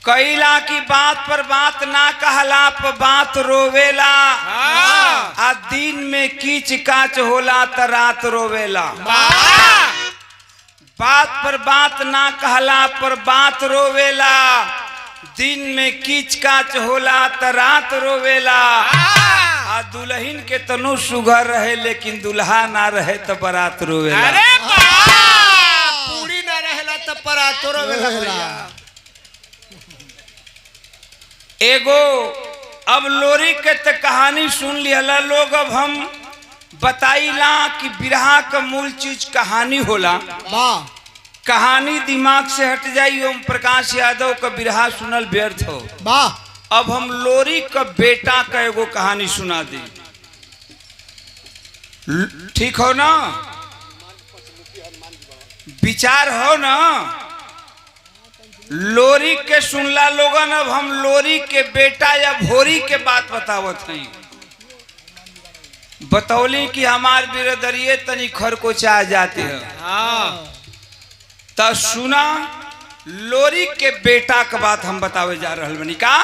कैला की बात पर बात ना कहला पर बात रोवेला। आ दिन में कीच काच होला त रात रोवेला। बात पर बात ना कहला पर बात रोवेला। दिन में कीच काच होला त रात रोवेला। आ दुल्हन के तनु सुघर रहे लेकिन दुल्हा ना रहे तो बारात रोवेला। अरे पूरी ना रहेला तो बारात रोवेला। एगो अब लोरी के त कहानी सुन लिया लोग। अब हम बताइला कि बिरहा का मूल चीज कहानी होला। कहानी दिमाग से हट जाई। ओम प्रकाश यादव का बिरहा सुनल व्यर्थ हो। अब हम लोरी का बेटा का एगो कहानी सुना दी। ठीक हो ना? विचार हो ना? लोरी के सुनला लोगन। अब हम लोरी के बेटा या भोरी के बात बतावत हैं। बतौली कि हमार बिरदरिये तनी खर को चाह जाते हैं। तो सुना लोरी के बेटा का बात हम बतावे जा रहल बनी का।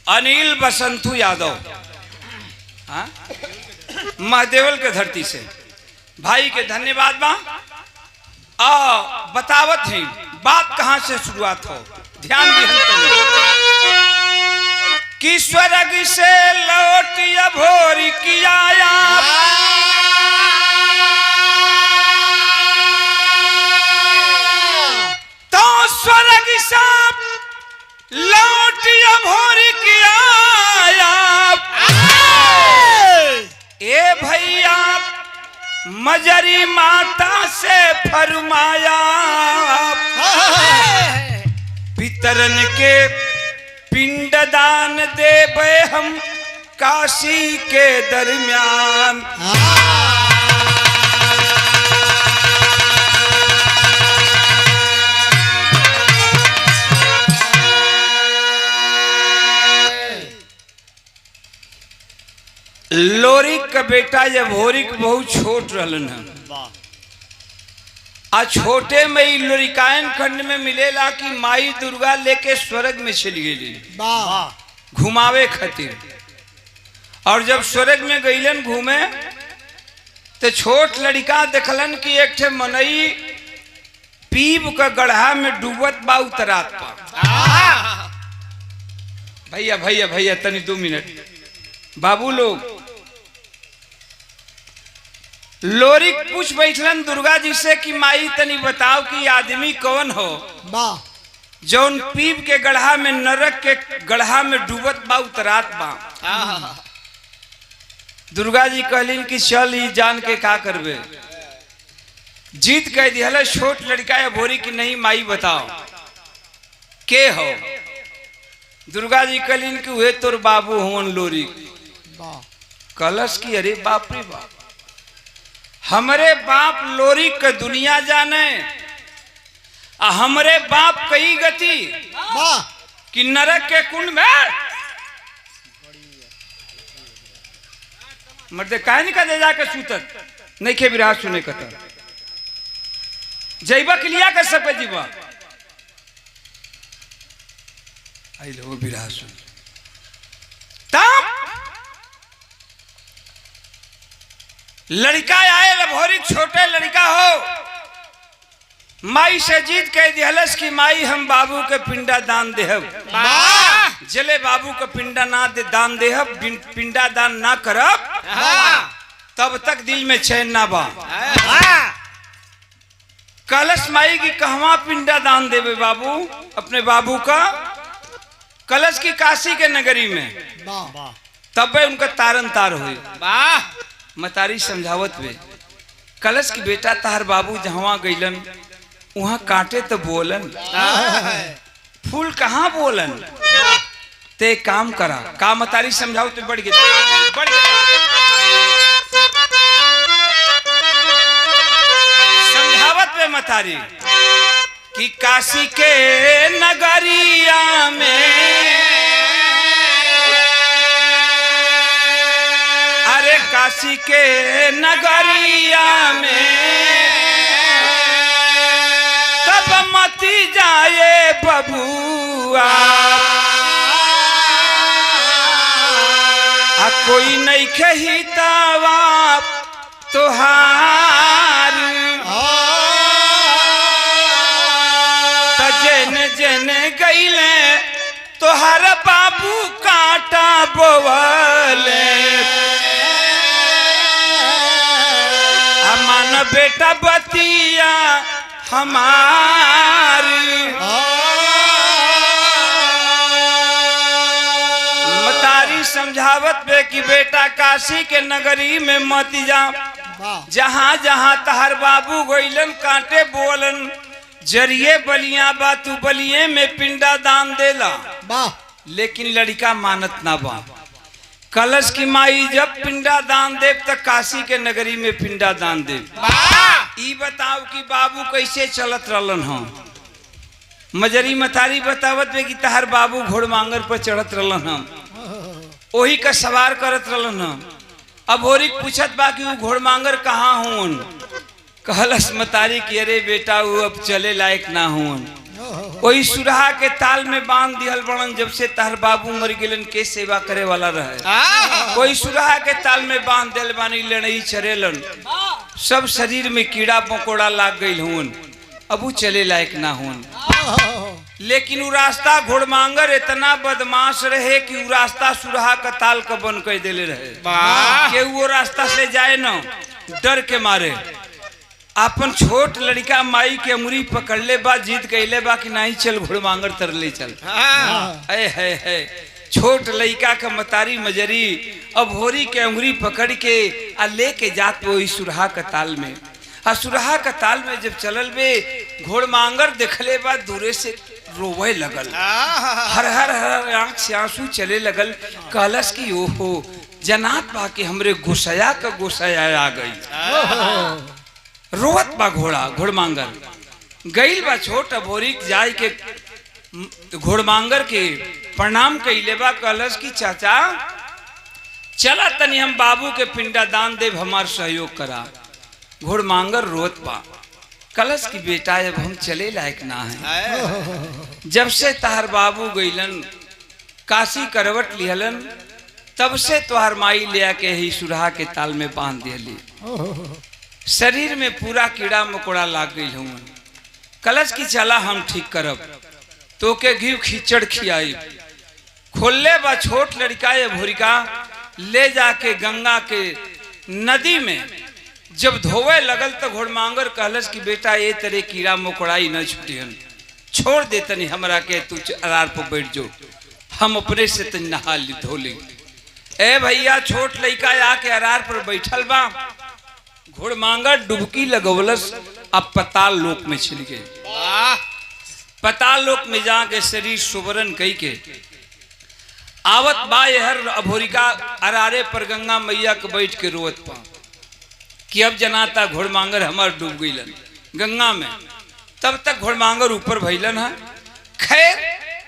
अनिल बसंतु यादव महादेवल के धरती से भाई के धन्यवाद बा। बतावत हैं बात कहां से शुरुआत हो। ध्यान दी कि स्वर्ग से लौटिया भोरी किया तो स्वर्ग से लौटिया भोरी किया। ए भैया मजरी माता से फरमाया पितरन के पिंडदान देवे हम काशी के दरमियान। लोरी का बेटा जब होरिक बहुत छोट रहलन है। आ छोटे में ही लोरिकायन खंड में मिलेला कि माई दुर्गा लेके स्वर्ग में चली गई घुमावे खातिर। और जब स्वर्ग में गईलन घूमे तो छोट लड़का देखलन कि एक ठे मनई पीप का गढ़ा में डूबत बा उतरात बा। भैया भैया भैया तनी 2 मिनट बाबू लोग। लोरी पूछ बैठलन दुर्गा जी से कि माई तनी बताओ कि आदमी कौन हो जौन पीप के गढ़ा में नरक के गढ़ा में डूबत बा उतरात बा। दुर्गा जी कहलिन कि चल ही जान के का करबे। जीत कह दिया छोट लड़का या भोरी की नहीं माई बताओ के हो। दुर्गा जी कहलिन कि वे तोर बाबू होन लोरी। कलश की अरे बाप रे बाप हमरे बाप लोरी के दुनिया जाने। हमरे बाप कई गति कि नरक के कुंड में मर्दे काहे नहीं कर जाके सूतत नहीं खे विराह सुने कतर जैबा के लिया कर सब जीवा आई लो विराह सुन। तब लड़का आए भोरी छोटे लड़का हो माई से जीत कह दिहलस कि माई हम बाबू के पिंडा दान देहब। जले बाबू के पिंडा ना दे दान देहब पिंडा दान ना करब तब तक दिल में चैन ना बा। कलश माई की कहवा पिंडा दान देवे बाबू अपने बाबू का कलश की काशी के नगरी में तब उनका तारन तार हुई वाह मतारी समझावत वे कलश की बेटा तार बाबू जहाँ गईलन वहां कांटे तो बोलन फूल कहाँ बोलन ते काम करा का मतारी समझाओ तो बढ़ गया समझावत वे मतारी कि काशी के नगरिया में अरे काशी के नगरिया में तब मती जाए बबुआ कोई नहीं खहीतावा तोहार जन जन गईले तोहार बाबू कांटा बोवले अमान बेटा बतिया हमारी मतारी समझावत बे कि बेटा काशी के नगरी में मत जा जहाँ जहाँ तहर बाबू गईलन कांटे बोलन जरिए बलिया बा तू बलिए में पिंडा दान देला लेकिन लड़का मानत ना बा कलश की माई जब पिंडा दान देव तक काशी के नगरी में पिंडा दान देव ई बताओ कि बाबू कैसे चलत रहलन हम मजरी मतारी बतावत बे कि तहर बाबू घोड़मांगर पर चढ़त रहलन हम वही का सवार करत रहलन हम अब होरी पूछत बा कि वो घोड़मांगर कहाँ हुन कहलस मतारी कि अरे बेटा वो अब चले लायक ना हुन वही सुरहा के ताल में बांध दिहल बड़न जब से तहर बाबू मर गिलन के सेवा करे वाला रहे कोई सुरहा के ताल में बांध दिल बानी लड़ई चरेलन सब शरीर में कीड़ा मकोड़ा लाग गई हुन अब वो चले लायक ना हुन लेकिन वो रास्ता घोड़मांगर इतना बदमाश रहे कि वो रास्ता सुरहा का ताल का बन कर देले रहे कि वो रास्ता से जाए ना डर के मारे अपन छोट लड़का माई के अंगुरी पकड़ ले बा जीत कैले बा कि नहीं चल घोड़मांगर तर ले चल है छोट लड़का का मतारी मजरी अब होरी के अंगुरी पकड़ के आ लेके जात वो सुरहा का ताल में सुरहा का ताल में जब चलल बे घोड़मांगर देखले बा दूरे से रोवे लगल हर हर हर आंख से आंसू चले लगल कलश की ओहो जनात बा कि हमरे गोसया का गोसया आ गई रोवत बा घोड़मांगर गईल बा छोट भोरी जाय के घोड़मांगर के प्रणाम कैले बा कलश की चाचा चला तनी हम बाबू के पिंडा दान देव हमार सहयोग करा घोड़मांगर रोत बा कलश की बेटा अब हम चले लायक ना है जब से तहार बाबू गईलन काशी करवट लिहलन तब से तोहार माई ले आके ही सुरहा के ताल में बांध दिली शरीर में पूरा कीड़ा मकोड़ा लाग गई हूँ कलश की चला हम ठीक करब तो के घी खिचड़ खियाई खोलले बा छोट लड़का ये भूरिका ले जाके गंगा के नदी में जब धोवे लगल तो घोड़मांगर कहलस कि बेटा ये तेरे कीड़ा मकोड़ाई न छुटियन छोड़ दे तनी हमरा के तू अरार पर बैठ जो हम अपने से तनी नहा ली धो ली ए भैया छोट लड़का आके अरार पर बैठल बा घोड़मांगर डुबकी लगवलस अब पताल लोक में छिल गए पताल लोक में जाके शरीर सुवरन कई के आवत बा हर अभोरिका अरारे पर गंगा मैया के बैठ के रोवत पा कि अब जनाता घोड़मांगर हमार डूब गईलन गंगा में तब तक घोड़मांगर ऊपर भइलन है खैर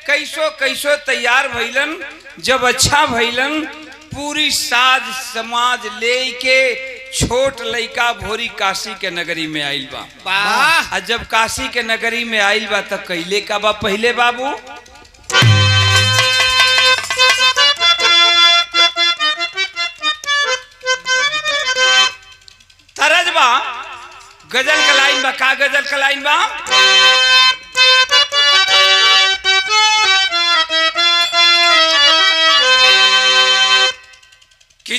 कैसो कैसो तैयार भइलन जब अच्छा भइलन पूरी साज समाज ले के छोट लइका भोरी काशी के नगरी में आइल बा जब काशी के नगरी में आइल बा तब कैले का बा पहले बाबू तरज बा गजल का लाइन बा का गजल का लाइन बा कि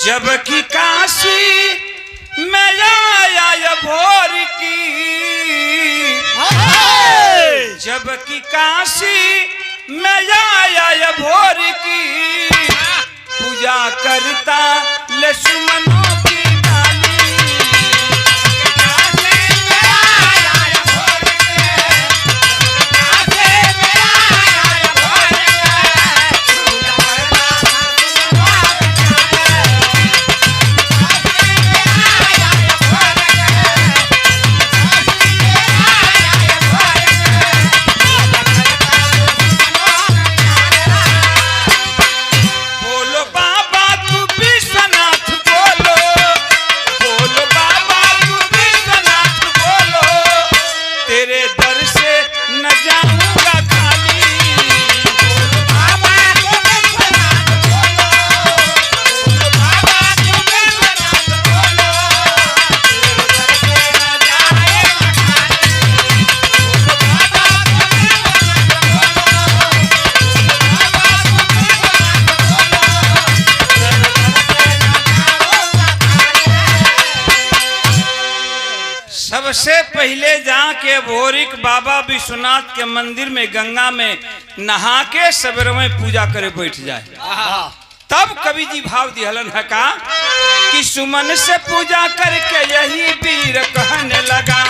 जब की काशी में मैं आया भोर की, जबकि काशी में आया भोर की, पूजा करता लक्ष्मणों की डाली। सबसे पहले जाके भोरिक बाबा विश्वनाथ के मंदिर में गंगा में नहा के सवेरे में पूजा करे बैठ जाए। तब कवि जी भाव दिहलन है का कि सुमन से पूजा करके यही वीर कहने लगा,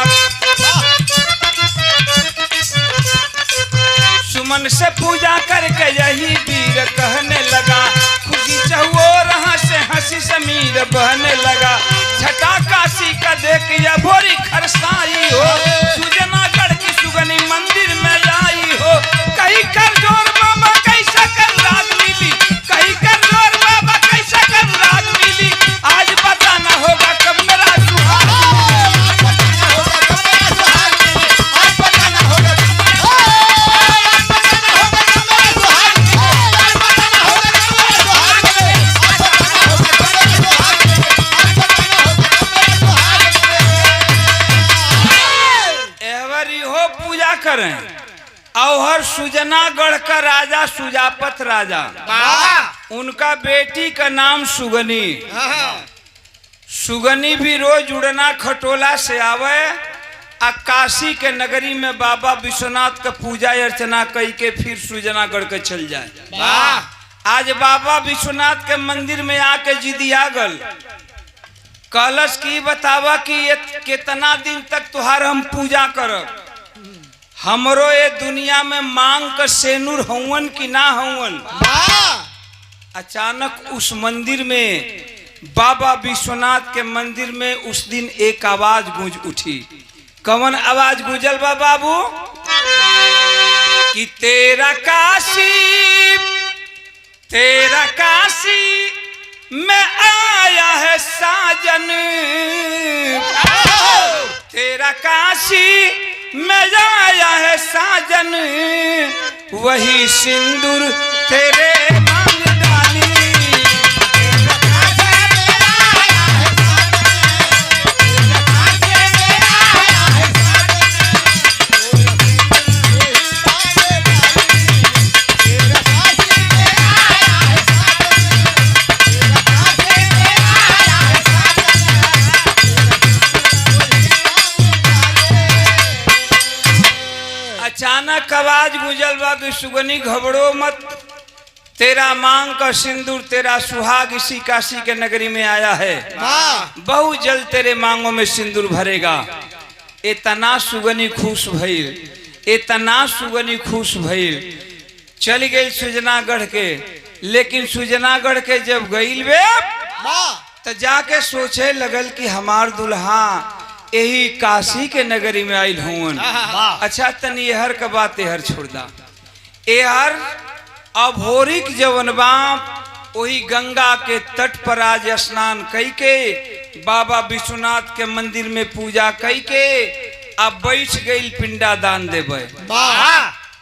सुमन से पूजा करके यही वीर कहने लगा, खुशी चहुओर से हंसी समीर बहने लगा, छठा काशी का देख यह भोरी खरसाई हो, सुजनागढ़ की सुगनी मंदिर में आई हो, कहीं कर जोर बाबा कैसा कर राग मिली, कहीं कर जोर बाबा कैसा कर राग मिली, आज बताना होगा कब मेरा सुहाग। और सुजनागढ़ का राजा सुजापत राजा, उनका बेटी का नाम सुगनी, सुगनी भी रोज उड़ना खटोला से आवे, आ काशी के नगरी में बाबा विश्वनाथ का पूजा अर्चना कई के फिर सुजनागढ़ के चल जाए। आज बाबा विश्वनाथ के मंदिर में आके जिदिया गल, कहलस की बतावा कि ये कितना दिन तक तुहार हम पूजा करब, हमरो ये दुनिया में मांग का सेनुर हवन की ना हवन। अचानक उस मंदिर में बाबा विश्वनाथ के मंदिर में उस दिन एक आवाज गूंज उठी। कौन आवाज गूंजल बा बाबू? कि तेरा काशी में आया है साजन, तेरा काशी में आया है साजन, वही सिंदूर तेरे मांग डाली। अचानक आवाज गुजल बा कि सुगनी घबरो मत, तेरा मांग का सिंदूर तेरा सुहाग इसी काशी के नगरी में आया है, बहुत जल्द तेरे मांगों में सिंदूर भरेगा। इतना सुगनी खुश भइल, इतना सुगनी खुश भइल, चल गई सुजनागढ़ के। लेकिन सुजनागढ़ के जब गईल वे तो जाके सोचे लगल कि हमार दुल्हा यही काशी के नगरी में आयल हुन। अच्छा तनी एहर का बात एहर छोड़ दा, एहर अभोरिक जवन बाप वही गंगा के तट पर आज स्नान कई के बाबा विश्वनाथ के मंदिर में पूजा कई के अब बैठ गई पिंडा दान देवे।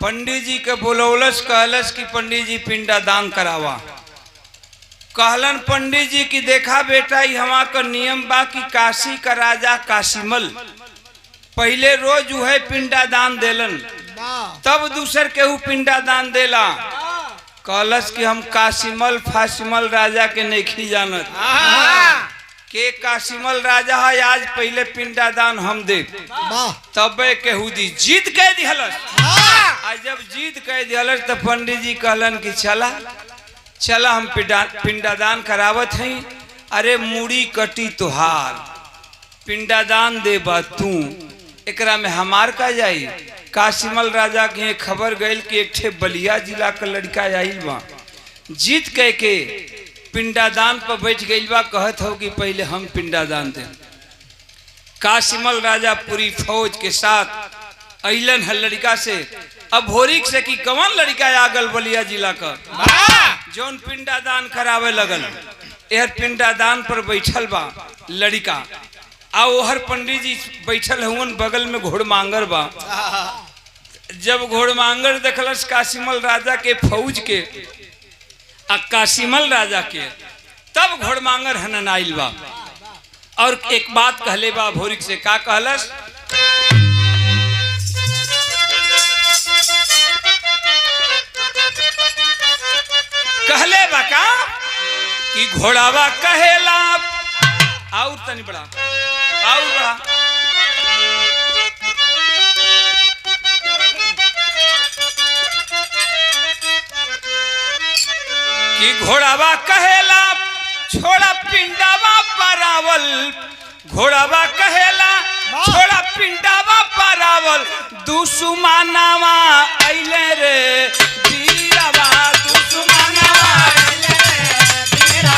पंडित जी के बोलौलस, कहलस कि पंडित जी पिंडा दान करावा। कहलन पंडित जी की देखा बेटा ये हमारा का नियम बा कि काशी का राजा काशीमल पहले रोज है पिंडा दान देलन, तब दूसर केहू पिंडा दान देला। कहलस कि हम काशीमल फासिमल राजा के नहीं जानत के कासिमल राजा है आज पहले पिंडादान हम दे तबे केहू दी जीत कह दिहलस। आज जब जीत कह दिहलस तो पंडित जी कहलन कि चला हम पिंडादान करावत हैं। अरे मूड़ी कटी तोहार पिंडादान दे बा तू एकरा में हमार का जाई। कासिमल राजा के खबर गईल कि एक ठे बलिया जिला का लड़का आइल बा जीत कह के पिंडादान पर बैठ गई बा। कहत हो कि पहले हम पिंडादान दे। कासिमल राजा पूरी फौज के साथ अइलन है लड़का से। अब भोरिक से कि कौन लड़का आगल बलिया जिला का जौन पिंडादान करावे लगल। यह पिंडादान पर बैठल बा लड़का आ ओहर पंडित जी बैठल हुन बगल में घोड़मांगर बा। जब घोड़मांगर देखलस कासिमल राजा के फौज के आ कासिमल राजा के तब घोड़मांगर हनन आइल बा और एक बात कहले बा भोरिक से का कहलस। कहले बा का कि घोड़ावा कहेला और तनी बड़ा और बड़ा कि घोड़ावा कहेला छोड़ा पिंडावा पारावल। घोड़ावा कहेला छोड़ा पिंडावा पारावल। दुश्मनावा अइले रे वीरवा दुश्मनावा अइले रे वीरा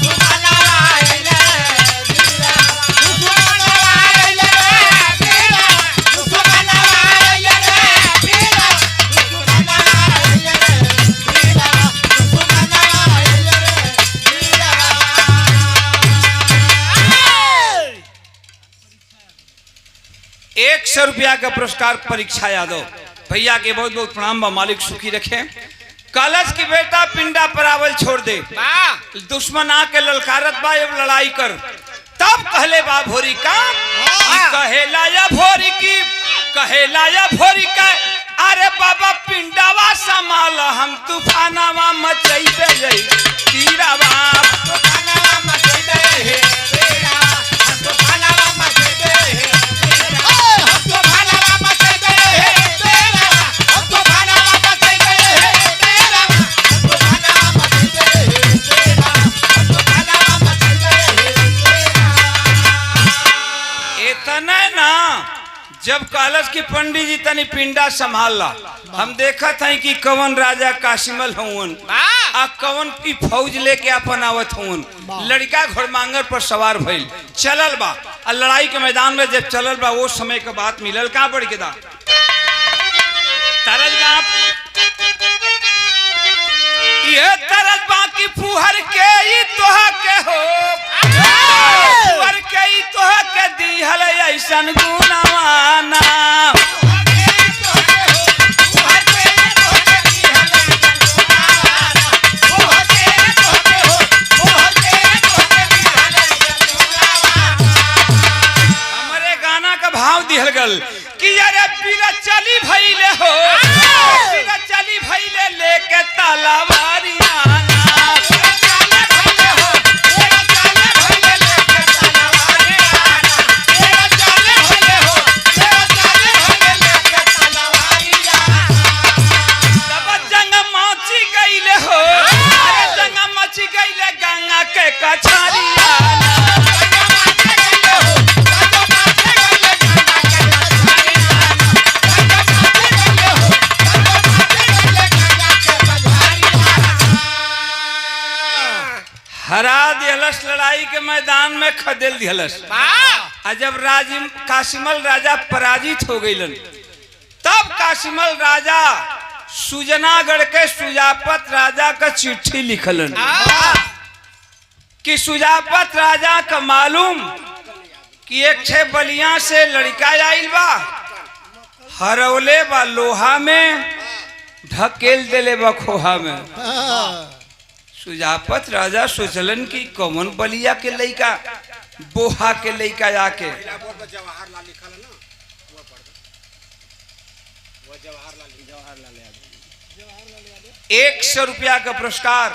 दुश्मनावा अइले रे वीरा दुश्मनावा अइले रे वीरा दुश्मनावा अइले रे वीरा दुश्मनावा अइले रे वीरा दुश्मनावा अइले रे वीरा। 100 रुपया का पुरस्कार परीक्षा यादव भैया के बहुत बहुत प्रणाम बा। मालिक सुखी रखे। कलश की बेटा पिंडा परावल छोड़ दे दुश्मन आके ललकारत बा अब लड़ाई कर। तब कहले बा भोरी का कहेला या भोरी की कहेला या भोरी का अरे बाबा पिंडावा संभाल हम तूफानावा मचैबे जई तीरावा तूफानावा मचैबे हे तेरा तूफानावा मचैबे हे जब कलश की पंडित जी तनी पिंडा संभाला हम देखा था कि कवन राजा कासिमल हुन आ कवन की फौज लेके अपन आवत हुन। लड़का घोड़मांगर पर सवार भइल चलल बा आ लड़ाई के मैदान में जब चलल बा वो समय के बात मिलल का बढ़ के दा तरज बाप ये तरज बाकी फुहर के ई तोहा के हो फुहर के ई तोहा के दिहल ऐसन गुनावाना हमारे गाना का भाव दिहल गल कि अरे बिना चली भइले हो बिना चली भइले लेके तालावारी आना गंगा के कछारिया हरा दिहलस लड़ाई के मैदान में खदेल दिहलस। जब कासिमल राजा पराजित हो गईलन तब कासिमल राजा सुजनागढ़ के सुजापत राजा का चिट्ठी लिखलन कि सुजापत राजा का मालूम कि एक छे बलिया से लड़का आइल बा हरौले बा लोहा में ढकेल देले बा खोहा में। सुजापत राजा सोचलन कि कौन बलिया के लड़का बोहा के लड़का आके 100 रुपया का पुरस्कार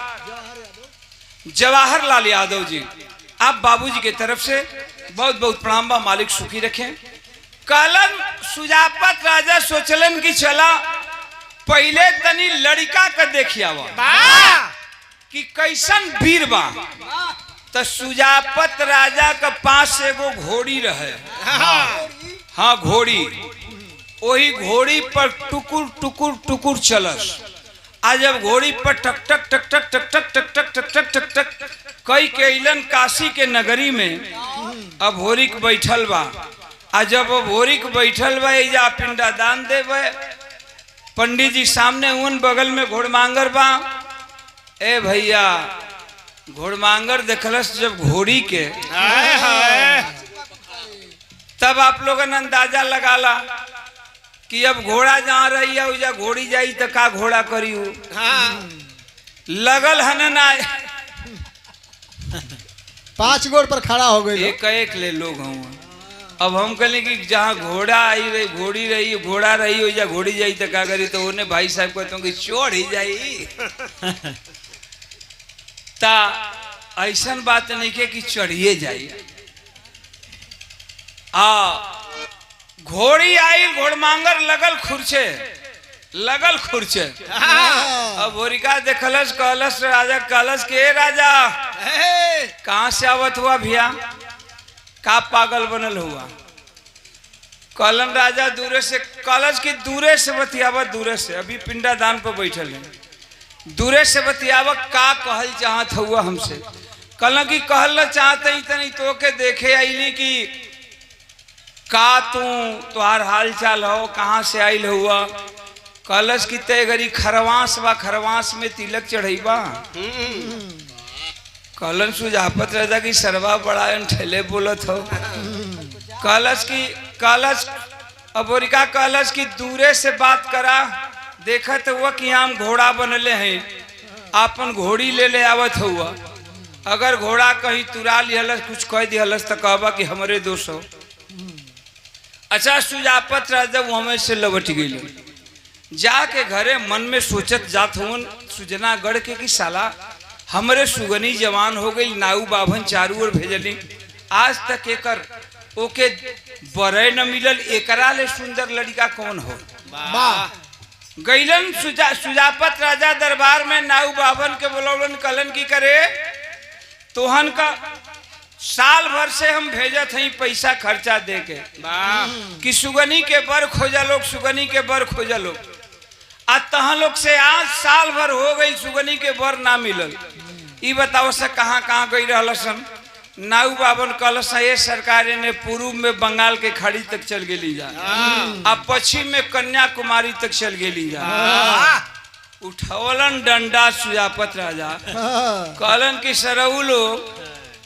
जवाहरलाल यादव जी आप बाबूजी के तरफ से बहुत बहुत प्रणाम बा, मालिक सुखी रखें। कहलन सुजापत राजा सोचलन कि चला पहले तनी लड़का का देखिया कि कैसन वीर बा। तो सुजापत राजा का पास एगो घोड़ी रहे। हाँ घोड़ी, वही घोड़ी पर टुकुर टुकुर टुकुर चलस। आज जब घोड़ी पर टक टक टक टक टक टक टक टक टक टक टक टक कई के इलन काशी के नगरी में अब होरिक बैठल बा। आ जब होरिक बैठल बा या पिंडा दान देवे, पंडित जी सामने उन बगल में घोड़मांगर बा। ए भैया घोड़मांगर देखलस जब घोड़ी के, तब आप लोगन अंदाजा लगाला कि अब घोड़ा जहाँ रही है उजा घोड़ी जाई तो का घोड़ा करी हो। लगल हन ना 5 गोड़ पर खड़ा हो गई। एक एक ले लोग हूँ। अब हम कहले कि जहाँ घोड़ा आई रही, घोड़ी रही, घोड़ा रही उजा घोड़ी जाई तो का करी। तो उन्हें भाई साहब कहते कि चोर ही जाई। ता ऐसा बात नहीं के कि चढ़िए जाई। घोड़ी आई, घोड़मांगर लगल खुरचे। अब होरिका देखलस, कहलस राजा, कहलस के राजा कहाँ से आवत हुआ भैया, का पागल बनल हुआ। कहलन राजा दूरे से, कहलस कि दूरे से बतियावत, दूरे से, अभी पिंडा दान पर बैठल है, दूरे से बतियावत का कहल चाहत हुआ हमसे। कहलन कि कहल चाहते ही तनी तो के देखे आईली कि का तू तुहार हाल चाल हो, कहाँ से आइल हुआ। कहलस कि ते गरी खरवास बा, खरवास में तिलक चढ़ैबा। कहलन सुजापत राजा की सरवा बड़ा ठेले बोलत हो। कहलस अबोरिका कहलस कि दूरे से बात करा, देखत हुआ कि हम घोड़ा बनले हैं, आपन घोड़ी ले ले आवत हुआ। अगर घोड़ा कहीं तुरा लिहलस, कुछ कह दिहलस तो कहबा कि हमरे दोष हो। अच्छा सुजापत राजा वहां से लौट गई। जाके घरे मन में सोचत जात हुन सुजनागढ़ के कि साला हमरे सुगनी जवान हो गई, नाऊ बाभन चारू ओर भेजली, आज तक एकर ओके बरे न मिलल, एकरा ले सुंदर लड़का कौन हो। गईलन सुजापत राजा दरबार में, नाऊ बाभन के बोलौलन, कहलन की करे तोहन का साल भर से हम भेजत हई पैसा खर्चा दे के कि सुगनी के बर खोजा लोग, सुगनी के बर खोजा लोग। आज तहाँ लोग से आज साल भर हो गई, सुगनी के बर ना मिलल। ई बताओ से कहाँ कहाँ गई रहलसन। नाऊ बाबन कहलस ये सरकार ने पूर्व में बंगाल के खाड़ी तक चल गेली जा, अब पश्चिम में कन्याकुमारी तक चल गेली जा। उठवलन डंडा सुजापत राजा, कहलन कि सरऊ लोग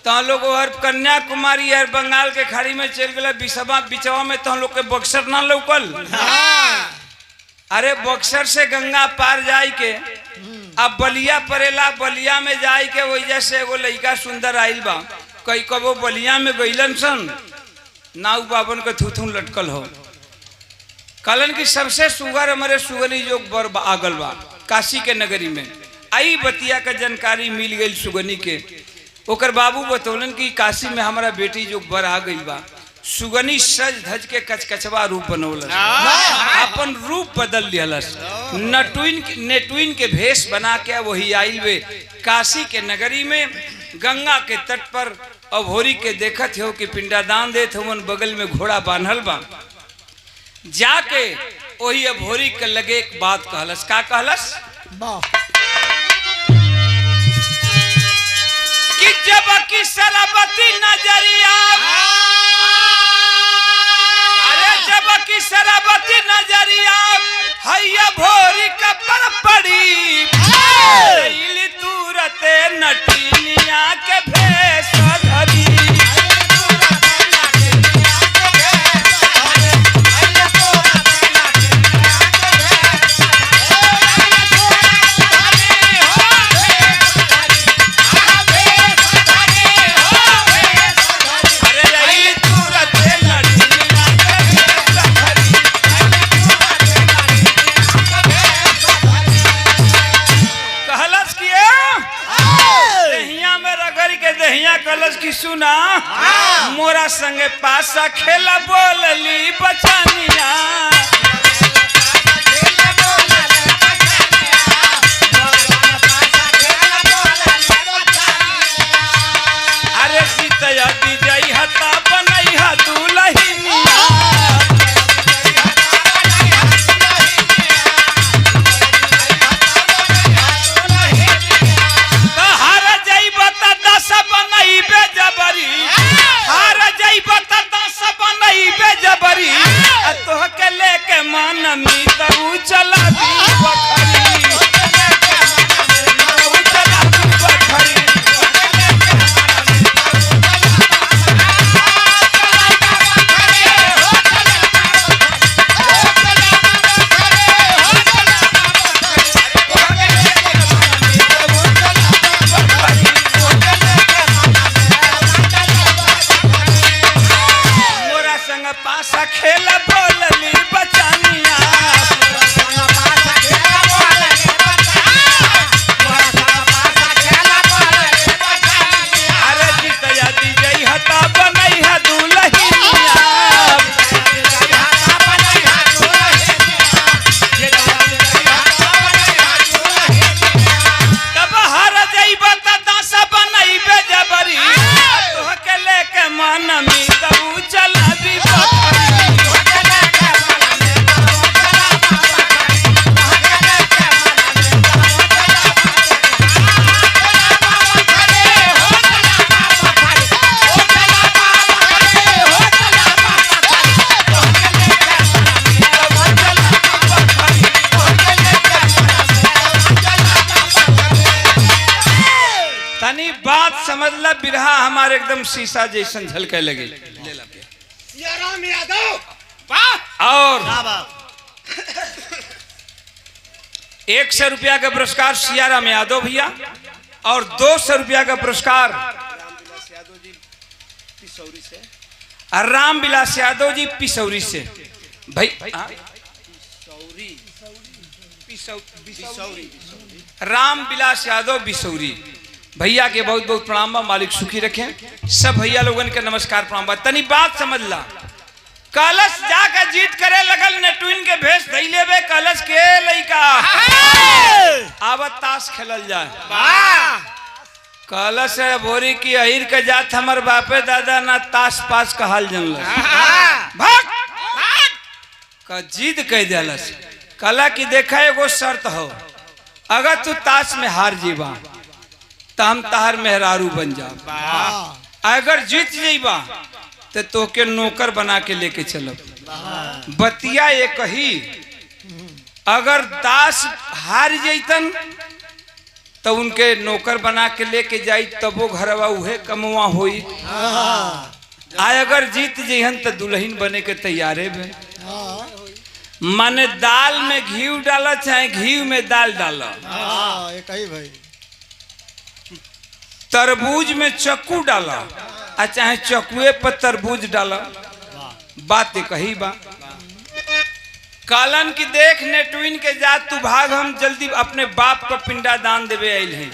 तह लोग हर कन्याकुमारी हर बंगाल के खाड़ी में चल गए, बिचवा में तह लोग के बक्सर ना लौकल। अरे बक्सर से गंगा पार जाए के अब बलिया परेला, बलिया में जाए के वजह से एगो लड़का सुंदर आइल बा। कई कबो बलिया में गईलन सन, नाऊ बाबन के थूथू लटकल हो। कहलन कि सबसे सुगर हमारे सुगनी जो बर आगल बा काशी के नगरी में। आई बतिया का जानकारी मिल गई सुगनी के। ओकर बाबू बतौलन कि काशी में हमारा बेटी जो बर आ गई बा। सुगनी सज धज के कचकचवा रूप बनौलस, अपन रूप बदल लिहलस, नेटुइन के भेष बना के वही आइल वे काशी के नगरी में गंगा के तट पर। अभोरी के देखत हो कि पिंडादान देत हो, बगल में घोड़ा बांधल बा। जाके वही अभोरी के लगे एक बात कहलस। का कहलस कि जब की सरबती नजरिया, अरे जब की सरबती नजरिया हैया भोरी का पर पड़ी, तुरते नटीनिया के भेष धरी। मोरा संगे पासा खेला बोलली बचनिया अरे सीतया विजय हता बनैहा दुलहिनिया जबरी तोहके लेके मन मीत चला पासा खेला बोलली बचनिया अरे जीतया विजय हता बनैहा दुलहिनिया तब हर जइबा त दासा बनैबे जबरी तोहके लेके मन मीत चला तनी बात समझ ला बिरहा हमारे एकदम शीशा जैसन झलके लगे सियाराम यादव और 100 रुपया का पुरस्कार सियाराम यादव भैया और 200 रुपया का पुरस्कार राम विलास यादव जी पिसौरी से भाई राम विलास यादव बिसौरी भैया के बहुत बहुत प्रणाम बा मालिक सुखी रखें सब भैया लोगन के नमस्कार प्रणाम बा तनी बात समझ ला कलश जाकर जीत करे लगल नेटुइन के भेष धई लेबे कलश के लइका आवत ताश खेलल जाए कलश भोरी की अहिर के जात हमर बापे दादा ना ताश पास कहल जनल भाग का जीत कह देलस कला की देखा एगो शर्त हो अगर तू ताश में हार जीवा तो हम तहार मेहरारू बन जा अगर जीत जीबा तो तोके नौकर बना के लेके चलब बतिया एक ही अगर दास हार जैतन तो उनके नौकर बना के लेके जाई तबो घरवा उहे कमवा होई अगर जीत जइहन तो दुल्हन बने के तैयारे में माने दाल में घी डाला चाहे घी में दाल डाला भाई तरबूज में चक्कू डाला और चाहे चक्कुए पर तरबूज डाला बात कही बा कालन की देख नेटुइन के जात तू भाग हम जल्दी अपने बाप को पिंडा दान देवे आइल हैं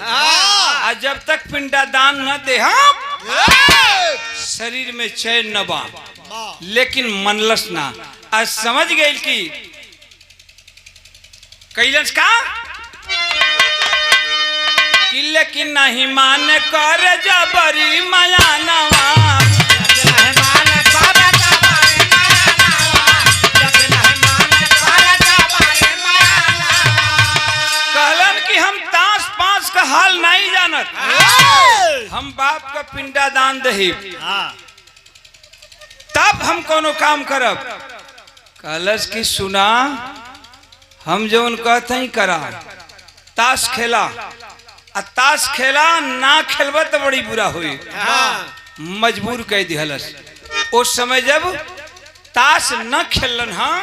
और जब तक पिंडा दान न दे हम शरीर में चैन न बा लेकिन मनलस ना आज समझ गई कि कैलस का लेकिन नहीं मान कर जबरी माया नवा कहलन कि हम ताश पास का हाल नहीं जानत हम बाप का पिंडा दान दही तब हम कोनो काम करब कहलस कि सुना हम जो उन कहते ही करा ताश खेला ताश खेला ना खेलबा तो बड़ी बुरा हुई मजबूर कह दिहलस उस समय जब ताश न खेलन हाँ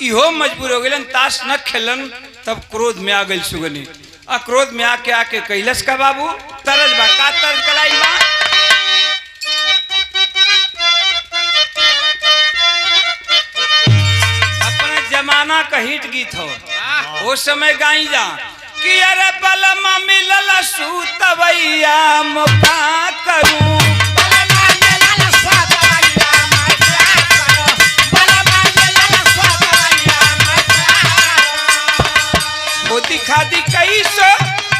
इहो मजबूर हो गए ताश न खेलन तब क्रोध में आ गई सुगनी आ क्रोध में आके कैलस का बाबू तरज बा का तरज कलाई बा अपने जमाना का हिट गीत हो उस समय गाई जा कि अरे बलमा मिलल सूतवैया मुका करूं देखा दी कैसो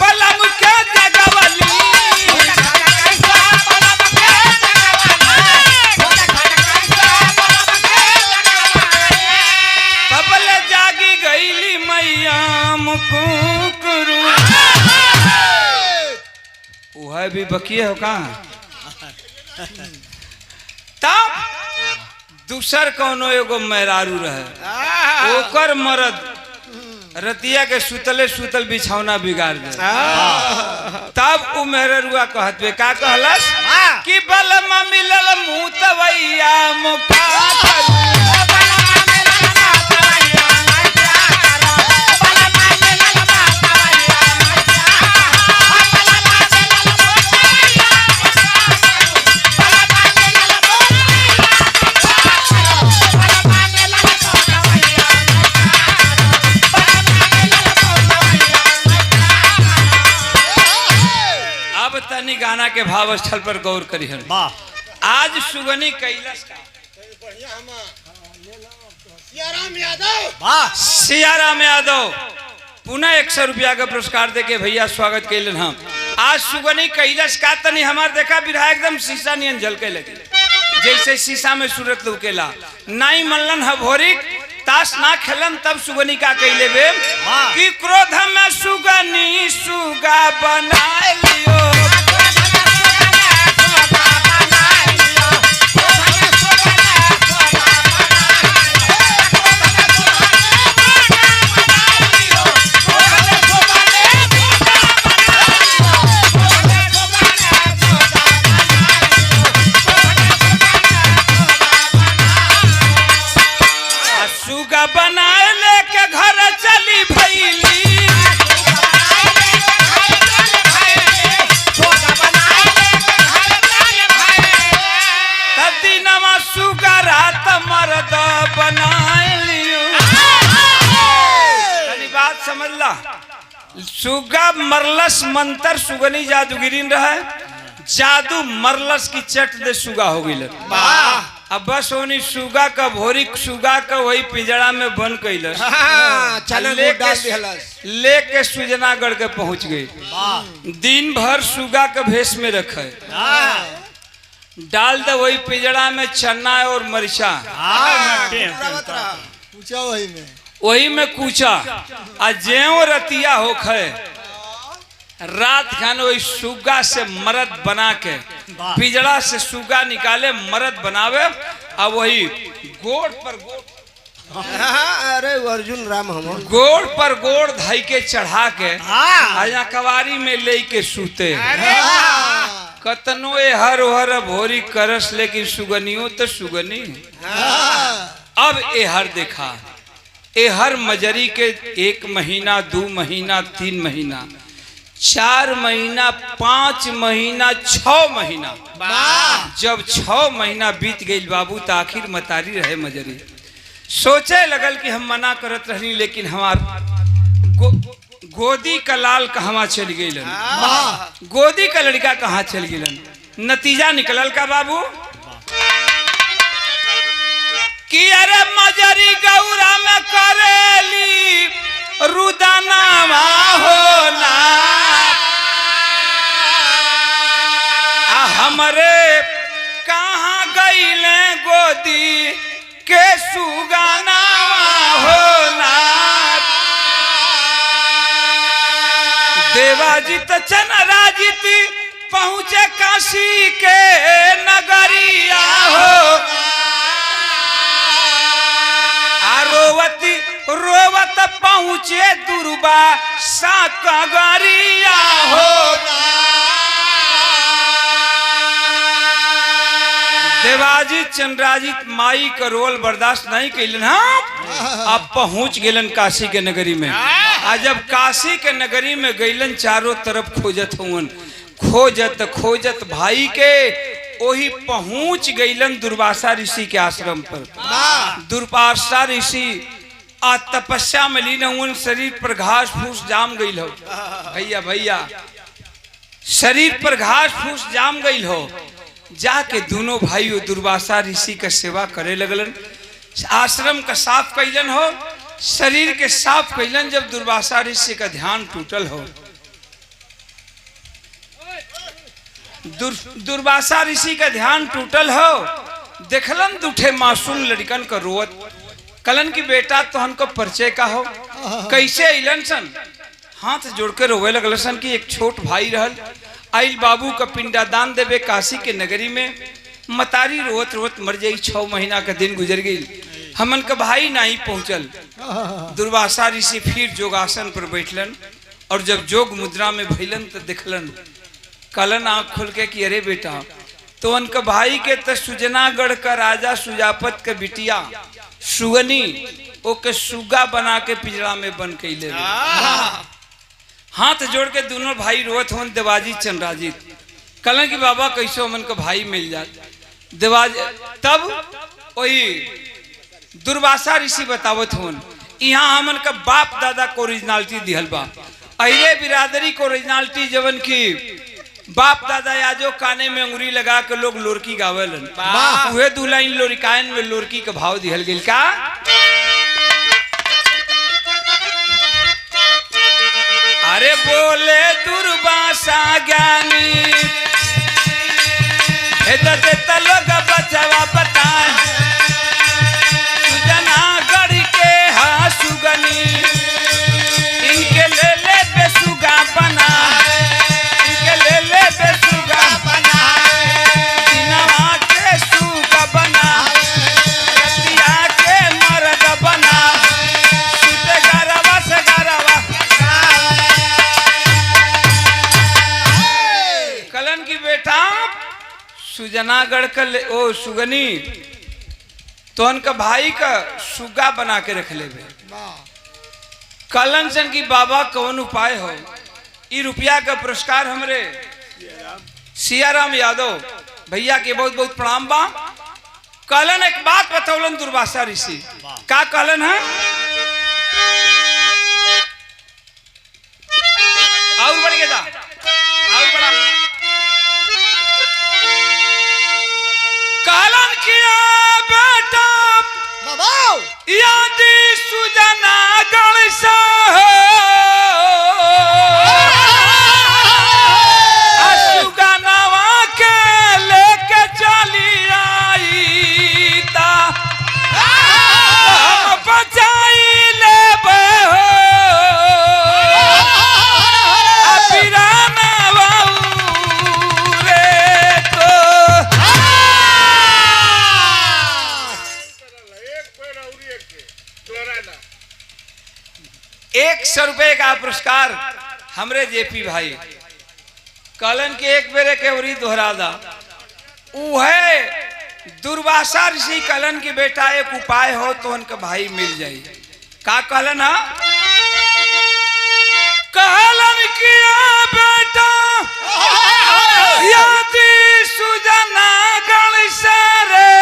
पलम के जगवली कबल जागी गईली मैया मुकुकरू वह भी बकिए हो कहाँ तब दूसर कौनो एगो मेहरारू रहे ओकर मरद रतिया के सुतले सुतल बिछौना बिगाड़ दे तब उ मेहरुआ कहत बे का कहलस कि बलमा मिलल मुंह तवैया मुका तनी गाना के भाव स्थल पर गौर करी हन आज सुगनी कैलाश का सियाराम यादव पुनः 100 रुपया का पुरस्कार देके भैया स्वागत कैलन हम आज सुगनी कैलाश का तनी हमार देखा बिरहा एकदम शीशा नियन झलके लगे जैसे शीशा में सूरत लुकेला नाई मल्लन हभोरी ताश ना खेलन तब सुगनी का कैले बे कि क्रोध में सुगनी सुगा बनाए लियो बनाए लेके घर चली भैली तदीनमा सुगा रात मर्द बनाए लियो बात समझ ला सुगा मरलस मंत्र सुगनी जादूगिरीन रहे जादू मरलस की चट दे सुगा हो गई अब बस होनी सुगा का भोरी सुगा का वही पिंजड़ा में बंद कैलस लेके सुजनागढ़ के पहुंच गई दिन भर सुगा के भेष में रखे डाल दे वही पिंजड़ा में चन्ना और मरिचा वही में कूचा आ जेओ रतिया होखे रात खान वही सुगा से मर्द बना के पिजड़ा से सुगा निकाले मर्द बनावे अब वही गोड़ पर गोड़ अरे अर्जुन राम हम गोड़ पर गोड़ धाई के चढ़ा के आया कवारी में ले के सूते कतनो ए हर हर भोरी करस लेकिन सुगनियों तो सुगनी अब ए हर देखा ए हर मजरी के 1 महीना 2 महीना 3 महीना 4 महीना 5 महीना 6 महीना जब 6 महीना बीत गई बाबू तो आखिर मतारी रहे मजरी सोचे लगल कि हम मना करत रही लेकिन हमार गोदी का लाल कहाँ चल गई गोदी का लड़का कहाँ चल गई नतीजा निकलल का बाबू कि अरे मजरी गौरा में करेली रुदाना होला हमरे कहाँ गईले गोदी के सुगाना होला देवाजित चनराजित पहुँचे काशी के नगरिया हो रोवती रोवत पहुँचे दुर्बा साकगरिया हो देवाजित चंद्राजित माई का रोल बर्दाश्त नहीं कैलन अब पहुंच गेलन काशी के नगरी में आज जब काशी के नगरी में गईलन चारों तरफ खोजत हुवन खोजत खोजत भाई के वही पहुंच गईलन दुर्वासा ऋषि के आश्रम पर दुर्वासा ऋषि आ तपस्या में लीन हुन शरीर पर घास फूस जाम गई हो भैया भैया शरीर पर घास फूस जाम गई हो जाके दोनों भाइयों दुर्वासा ऋषि का सेवा करे लगलन आश्रम का साफ कैलन हो शरीर के साफ कैलन जब दुर्वासा ऋषि का ध्यान टूटल हो। दुर्वासा ऋषि का ध्यान टूटल हो, देखलन दूठे मासूम लड़कन का रोवत। कलन की बेटा तो हमको परिचय का हो, कैसे अलन सन? हाथ जोड़ के रोवे लगल सन कि एक छोट भाई रहल, आइल बाबू का पिंडादान देवे काशी के नगरी में, मतारी रोवत रोवत मर जाई। 6 महीना का दिन गुजर गई, हमन का भाई नहीं पहुंचल। दुर्वासा ऋषि फिर जोगासन पर बैठलन और जब जोग मुद्रा में भैलन तो देखलन। कलन आंख खोल के कि अरे बेटा, तो उनका भाई के तो सुजनागढ़ का राजा सुजापत के बिटिया सुगनी ओके सुगा बना के पिंजरा में बंद कैले। हाथ जोड़ के दोनों भाई रोवत होन देवाजी चंद्राजित। कलन की बाबा कैसे हमन का भाई मिल जात देवाजी। तब वही दुर्वासा ऋषि बतावत होन, यहाँ हमन का बाप दादा को ओरिजिनलिटी दिहल बा। अरे बिरादरी को ओरिजिनलिटी जवन की बाप दादा याजो काने में अंगुरी लगा के लोग लोरकी गावेलन, उहे दू लाइन लोरिकायन में लोरकी का भाव दिहल गेल का। अरे बोले दुर्वासा ज्ञानी भेद लोग बचवा बताए, सुजनागढ़ के हा सुगनी इनके ले बेसुगा बना, इनके ले बेसुगा बना, दिनवा के सुगा बना, रतिया के मर्द बना, सुते गरवा से गरवा। कलन की बेटा सुजनागढ़ का ओ सुगनी तो उनका भाई का सुगा बना के रख ले। कलन सन की बाबा कौन उपाय हो? ई रुपया का पुरस्कार हमरे सियाराम यादव भैया के बहुत बहुत प्रणाम बा। कलन एक बात बतौलन दुर्वासा ऋषि का। कलन है और बढ़ गया और बड़ा कलन किया बेटा यदि सुजनागढ़ सा सुगनवा के लेके चली आई ता बचाई ले ₹100 का पुरस्कार हमरे जेपी भाई कलन के एक बेरे के उरी दोहरा दा। है दुर्वासा ऋषि कलन की बेटा एक उपाय हो तो उनका भाई मिल जाए। का कलन है? कलन किया बेटा यदि सुजनागढ़ से रे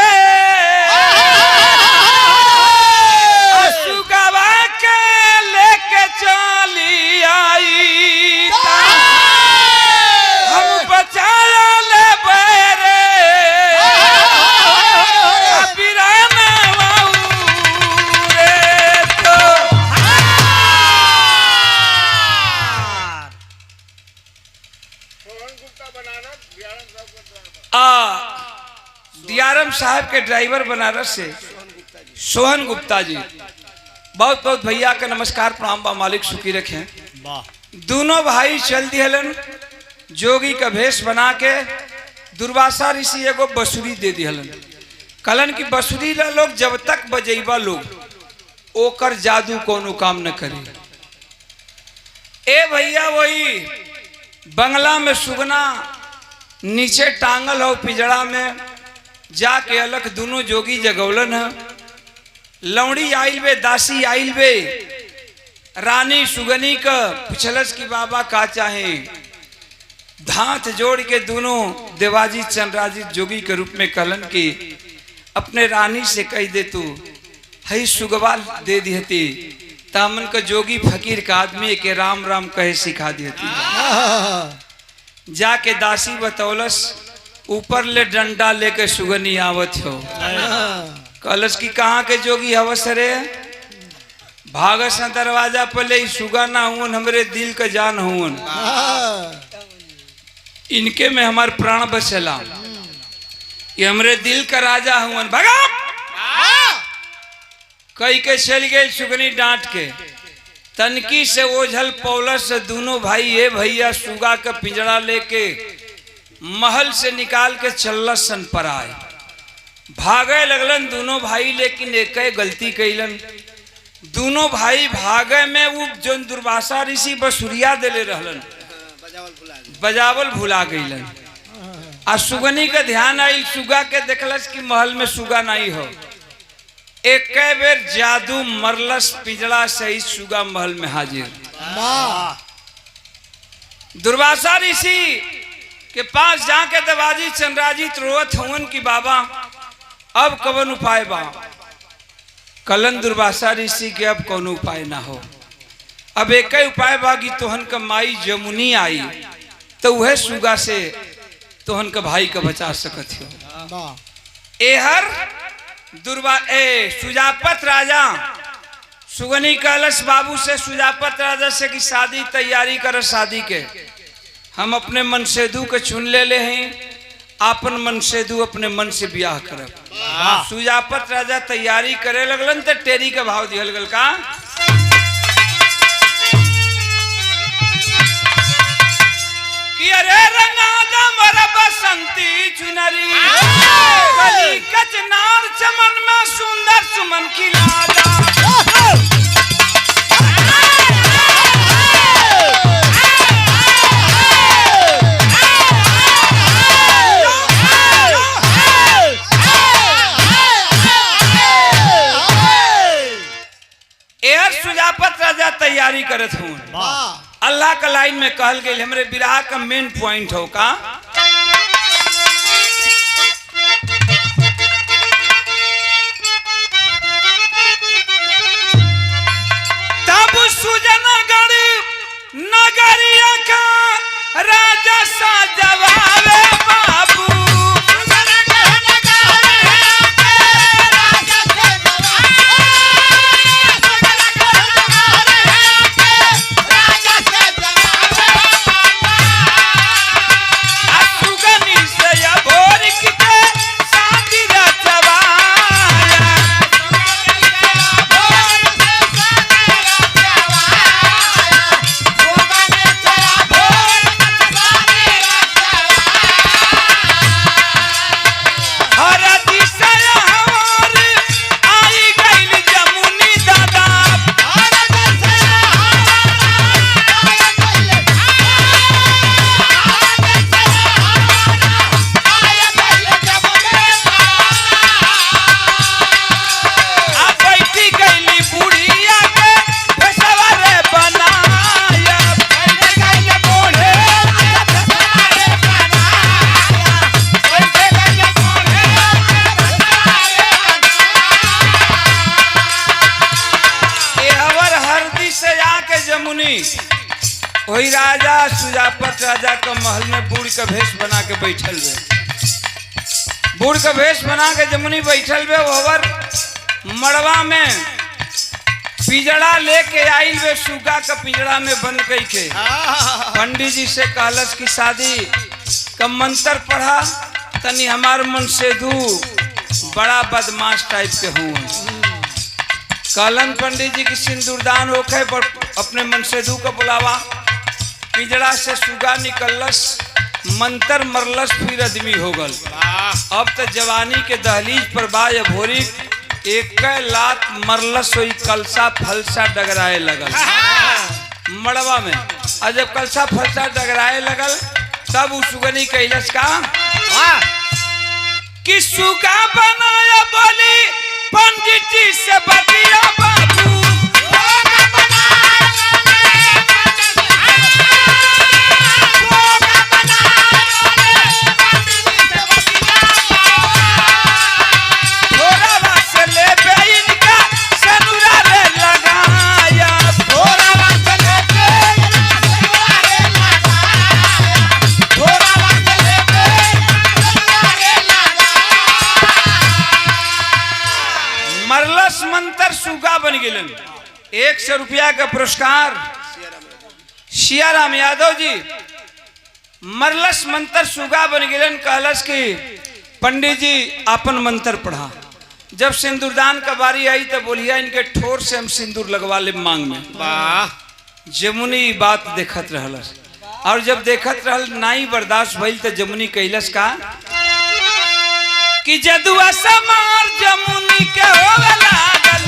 सुगवा के लेके चली आई हम बचाया ले बेरे बिराना रे तो दियारम साहब के ड्राइवर बनारस से सोहन गुप्ता जी बहुत बहुत भैया का नमस्कार प्रणाम बा। मालिक सुखी रखे। दोनों भाई चल दिहलन जोगी का भेष बना के। दुर्वासा ऋषि एगो बसुरी दे दिहलन। कलन की बसुरी ला लोग जब तक बजेबा लोग ओकर जादू कोनो काम न करे। ए भैया वही बंगला में सुगना नीचे टांगल हो पिजड़ा में जाके अलग दोनों जोगी जगौलन है। लौड़ी आइल बे दासी आइल बे रानी सुगनी का पुछलस की बाबा का चाहे। धात जोड़ के दोनों देवाजी चंद्राजित जोगी के रूप में कलन की अपने रानी से कह दे तू हई सुगवा दे दिहती तामन का जोगी फकीर का आदमी के राम राम कहे सिखा देती। जाके दासी बतौलस ऊपर ले डंडा लेके सुगनी आवत हो। कलश की कहाँ के जोगी हवस रे भागस न दरवाजा पर ले सुगा ना हुन हमरे दिल का जान हुन, इनके में हमार प्राण बचला, ये हमरे दिल का राजा हुन। भगा कई के चल गए सुगनी डांट के, तनकी से ओझल पौलस से दोनों भाई ये भैया सुगा का पिंजरा लेके महल से निकाल के चल्लस सन पर आए। भागे लगलन दोनों भाई, लेकिन एक गलती कैलन। दोनों भाई भागे में वो जो दुर्वासा ऋषि बसुरिया देले रहलन बजावल भुला गईलन। आ सुगनी का ध्यान आई, सुगा के देखलस कि महल में सुगा नहीं हो। एक बेर जादू मरलस, पिंजरा सही सुगा महल में हाजिर। दुर्वासा ऋषि के पास जाके दवाजी चंद्राजित रोवत हवन कि बाबा अब कवन उपाय बा। कलन दुर्वासा ऋषि के अब कौन उपाय ना हो, अब एक ही उपाय बा कि तोहन का माई जमुनी आई तो वह सुगा से तोहन का भाई का बचा सकत हो। एहर सुजापत राजा सुगनी कलश बाबू से, सुजापत राजा से कि शादी तैयारी कर, शादी के हम अपने मन सेदू के चुन ले हैं, आपन मन सेदू अपने मन से ब्याह करब। सुजापत राजा तैयारी करे लगलन तो टेरी का भाव दिहल गल का कि अरे रंगा मरा बसंती चुनरी कली कचनार चमन में सुंदर सुमन की लादा। एहर सुजापत राजा तैयारी करत हूँ। अल्लाह का लाइन में कहल गई हमरे विराह का मेन पॉइंट हो का तब सुजनगढ़ नगरिया का राजा साजवावे बाबू। वही राजा सुजापत राजा का महल में बूढ़ का भेष बना के बैठल बे। बूढ़ का भेष बना के जमुनी बैठल बे, वहर मड़वा में पिंजड़ा लेके आइल बे, सुगा का पिंजड़ा में बंद कई के। पंडित जी से कहलस की शादी का मंत्र पढ़ा तनी हमार मन से दू बड़ा बदमाश टाइप के हूँ। कहलन पंडित जी की सिंदूरदान होके पर अपने मन से दू का बुलावा। पिंजड़ा से सुगा निकलस, मंत्र मरलस, फिर आदमी हो गल। अब तो जवानी के दहलीज पर बाय भोरी एक लात मरलस, हुई कलसा फलसा डगराए लगल मड़वा में। और जब कलसा फलसा डगराए लगल तब उस सुगनी कैलस का कि सुगा बनाया बोली पंडित जी से बतिया बाबू। मंत्र सुगा बन गई। 100 रुपया का पुरस्कार सियाराम यादव जी मरलस मंत्र सुगा बन गिलन कहलस की पंडित जी अपन मंत्र पढ़ा। जब सिंदूरदान का बारी आई तो बोलिया इनके ठोर से हम सिंदूर लगवा ले मांग में। वाह जमुनी बात देखत रहलस और जब देखत रहल नाई बर्दाश्त भइल तो जमुनी कैलस का कि जदुआ समार जमुनी के होवे लागल।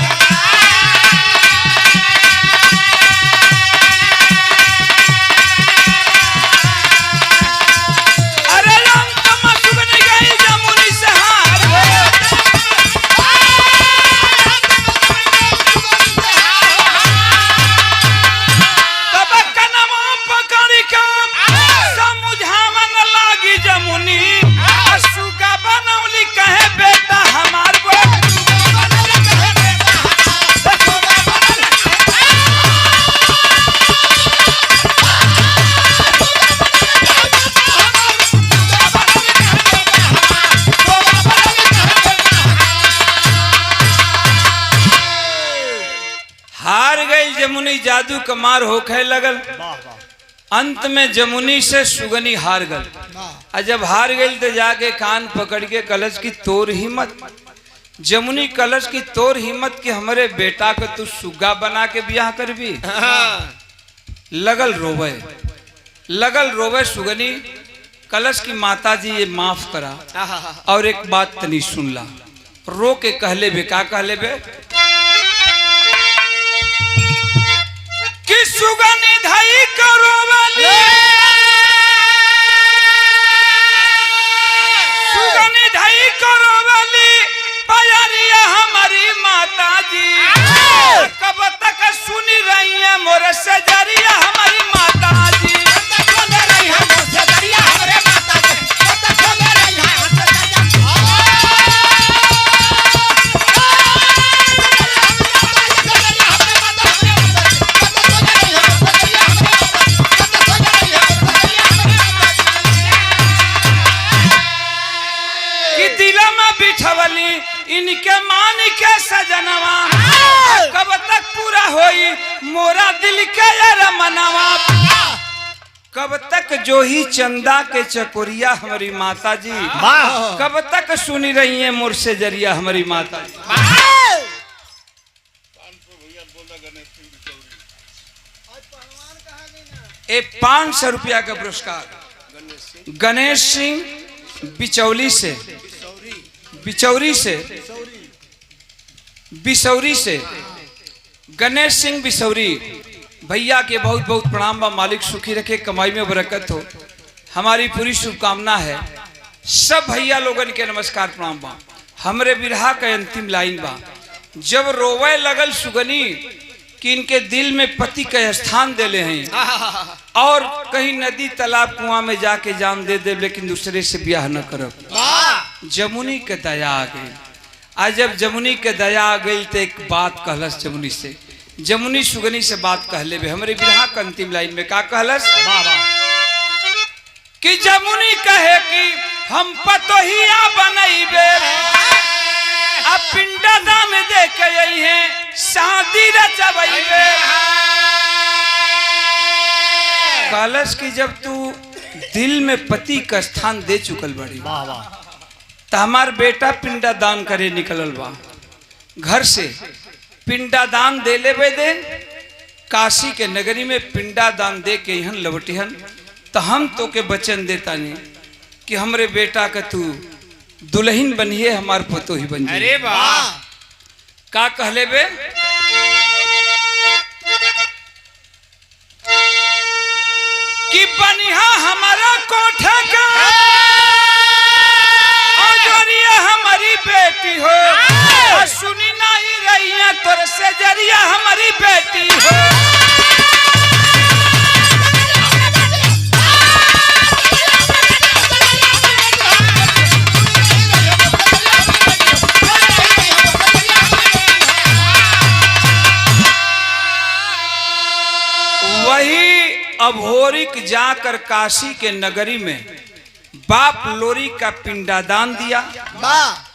अरे राम कमा सुगनी गई जमुनी से हार तब कनमा पकड़ी काम समझावन लागी जमुनी सुगा बनौली कहे बेटा हमार हार गई जमुनी। जादू कमार होखे लगल। अंत में जमुनी से सुगनी हार गल। और जब हार गई तो जाके कान पकड़ के कलश की तोर हिम्मत। जमुनी कलश की तोर हिम्मत कि हमारे बेटा को तू सुगा बना के ब्याह कर भी। लगल रोवे सुगनी। कलश की माता जी ये माफ करा और एक बात तनी सुन ला। रो के कहले बे का कहले बे कि सुगनी धाई करो वाली सुगनी धाई करो वाली प्यारिया हमारी माता जी कब तक सुनी रही है मोर सजरिया हमारी माता जी। बिछवली इनके मान के सजनवा कब तक पूरा होई मोरा दिल के रमनवा। कब तक जो ही चंदा के चकोरिया हमारी माता जी कब तक सुनी रही है मोर से जरिया हमारी माता जी। ए 500 रुपया का पुरस्कार गणेश सिंह बिचौली से गणेश सिंह बिसौरी भैया के बहुत बहुत प्रणाम बा। मालिक सुखी रखे कमाई में बरकत हो हमारी पूरी शुभकामना है। सब भैया लोगन के नमस्कार प्रणाम बा। हमरे बिरहा का अंतिम लाइन बा जब रोवे लगल सुगनी कि इनके दिल में पति का स्थान देले हैं और कहीं नदी तालाब कुआं में जाके जान दे दे लेकिन दूसरे से ब्याह न करब। जमुनी के दया आ गई। आज जब जमुनी के दया आ गई तो एक बात कहलस जमुनी से। जमुनी सुगनी से बात कहले बे हमरे बिरहा का अंतिम लाइन में का कहलस कि जमुनी कहे कि हम पतोहिया बनैबे अब पिंडा दान दे के यही है शादी रचबैबे। कहलस कि जब तू दिल में पति का स्थान दे चुकल बड़ी तो हमार बेटा पिंडा दान करे निकलल बा घर से पिंडा दान दे ले दे काशी के नगरी में पिंडा दान दे के यहाँ लौटिहन तो हम तो के वचन देता नहीं कि हमरे बेटा का तू दुल्हन बनिए हमार पतो ही बन। अरे वाह का कहले बे कि बनिहा हमारा कोठा का हमारी बेटी हो सुनी नहीं रही है तोर से जरिया हमारी बेटी हो। वही अभोरिक जाकर काशी के नगरी में बाप लोरी का पिंडादान दिया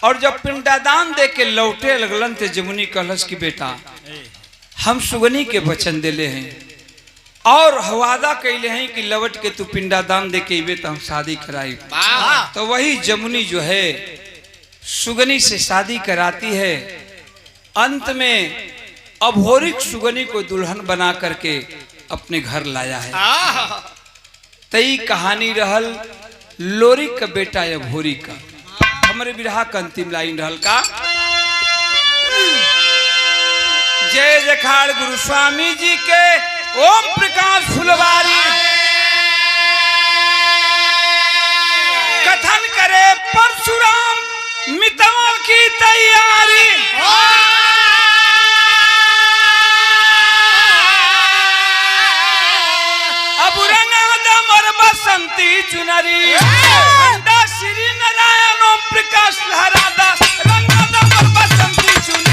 और जब पिंडादान दे के लौटे लगलन थे जमुनी कहलस की बेटा हम सुगनी के वचन दिले हैं और वादा कैले हैं कि लवट के तू पिंडादान दे के इबे तो हम शादी कराई। तो वही जमुनी जो है सुगनी से शादी कराती है। अंत में अभोरिक सुगनी को दुल्हन बना करके अपने घर लाया है। तई कहानी रहल लोरिक का बेटा अभोरी का। हमारे बिरहा का अंतिम लाइन रहल का, जय जखाड़ गुरु स्वामी जी के ओम प्रकाश फुलवारी। कथन करे परशुराम मितवा की तैयारी। अब रंगा और बसंती चुनरी अंडा श्री नारायण ओम प्रकाश लहरादा रंगा और बसंती चुनरी।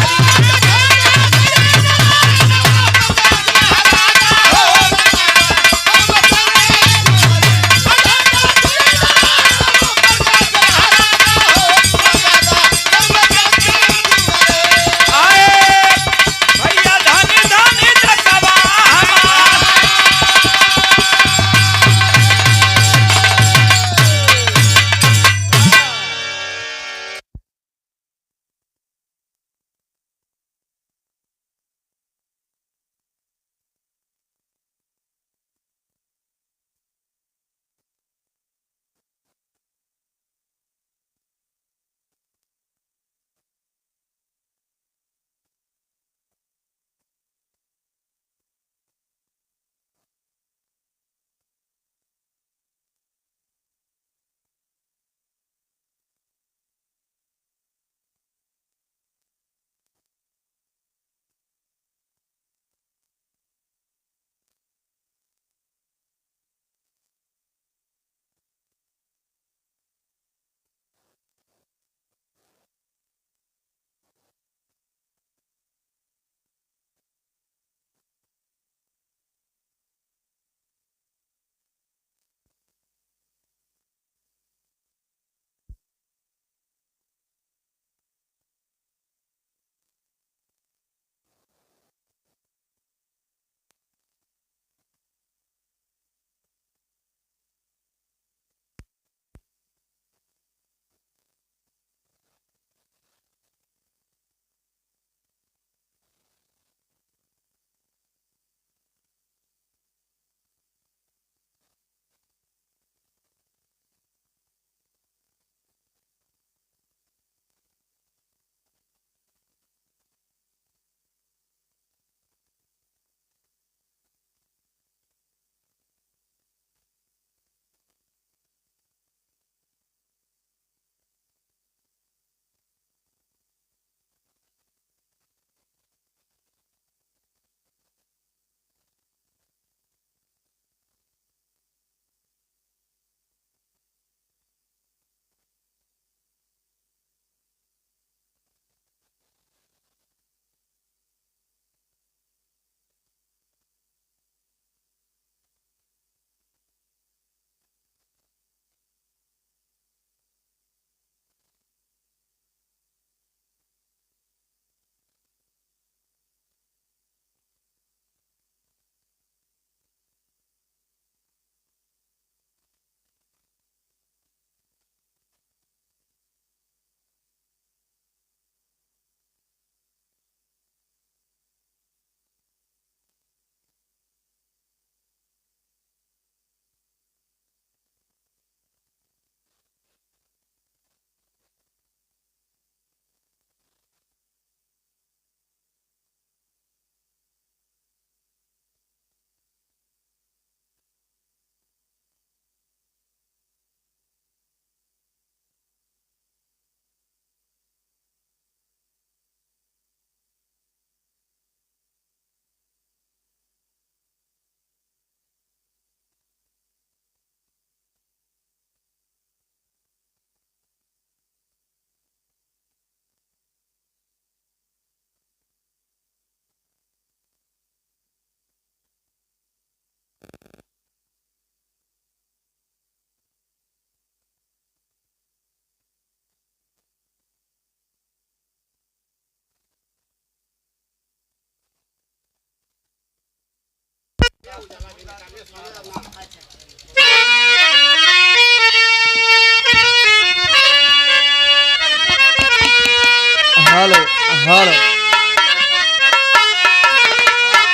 हेलो हेलो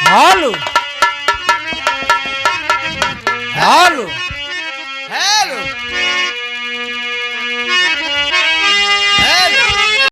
हालो हालो